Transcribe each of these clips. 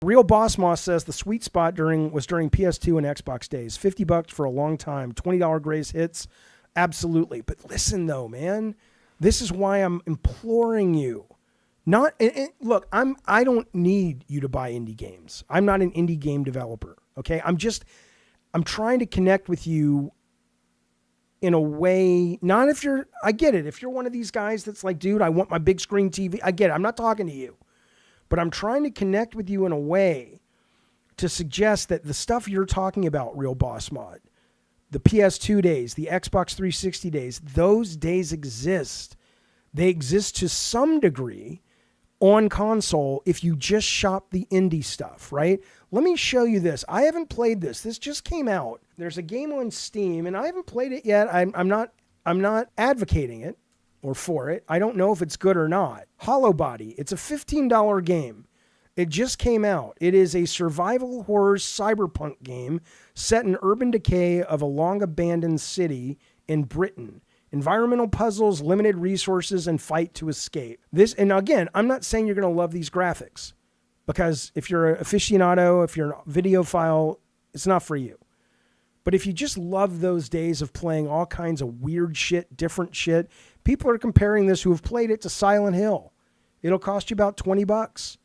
Real Boss Moss says the sweet spot was during PS2 and Xbox days. $50 for a long time. $20 greatest hits. Absolutely. But listen though, man, this is why I'm imploring you. Look, I don't need you to buy indie games. I'm not an indie game developer. Okay. I'm trying to connect with you in a way, I get it. If you're one of these guys that's like, dude, I want my big screen TV. I get it. I'm not talking to you. But I'm trying to connect with you in a way to suggest that the stuff you're talking about, Real Boss Mod, the PS2 days, the Xbox 360 days, those days exist. They exist to some degree on console if you just shop the indie stuff, right? Let me show you this. I haven't played this. This just came out. There's a game on Steam, and I haven't played it yet. I'm not advocating it or for it. I don't know if it's good or not. Hollow Body. It's a $15 game. It just came out. It is a survival horror cyberpunk game set in urban decay of a long-abandoned city in Britain. Environmental puzzles, limited resources, and fight to escape. And again, I'm not saying you're going to love these graphics, because if you're an aficionado, if you're a videophile, it's not for you. But if you just love those days of playing all kinds of weird shit, different shit, people are comparing this who have played it to Silent Hill. It'll cost you about $20.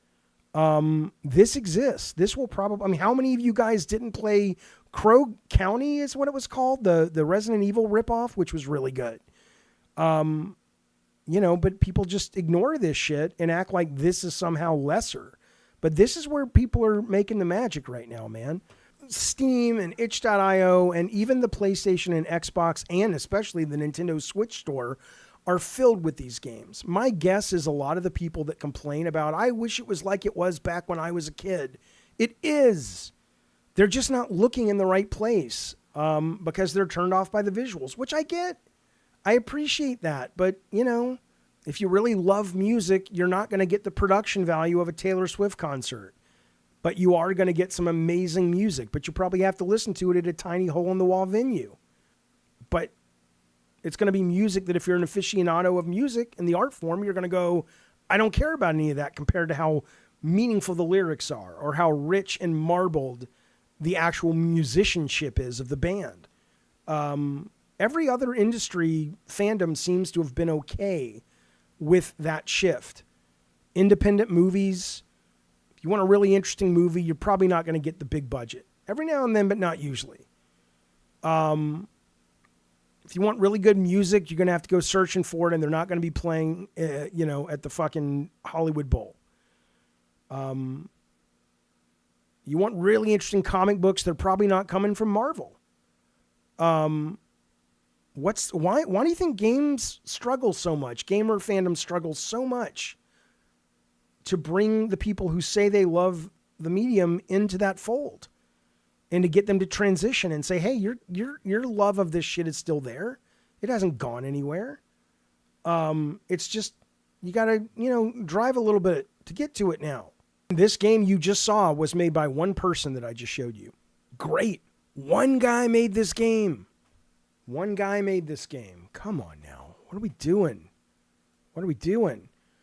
This exists. This will probably, how many of you guys didn't play Crow County is what it was called? The Resident Evil ripoff, which was really good. But people just ignore this shit and act like this is somehow lesser. But this is where people are making the magic right now, man. Steam and itch.io and even the PlayStation and Xbox and especially the Nintendo Switch store are filled with these games. My guess is a lot of the people that complain about, I wish it was like it was back when I was a kid. It is. They're just not looking in the right place because they're turned off by the visuals, which I get. I appreciate that. But, if you really love music, you're not going to get the production value of a Taylor Swift concert. But you are going to get some amazing music, but you probably have to listen to it at a tiny hole-in-the-wall venue. But it's going to be music that if you're an aficionado of music and the art form, you're going to go, I don't care about any of that compared to how meaningful the lyrics are or how rich and marbled the actual musicianship is of the band. Every other industry fandom seems to have been okay with that shift. Independent movies, if you want a really interesting movie, you're probably not going to get the big budget. Every now and then, but not usually. If you want really good music, you're going to have to go searching for it, and they're not going to be playing, at the fucking Hollywood Bowl. You want really interesting comic books, they're probably not coming from Marvel. Why do you think games struggle so much? Gamer fandom struggles so much to bring the people who say they love the medium into that fold and to get them to transition and say, hey, your love of this shit is still there. It hasn't gone anywhere. It's just, you got to, drive a little bit to get to it now. This game you just saw was made by one person that I just showed you. Great. One guy made this game. Come on now. What are we doing?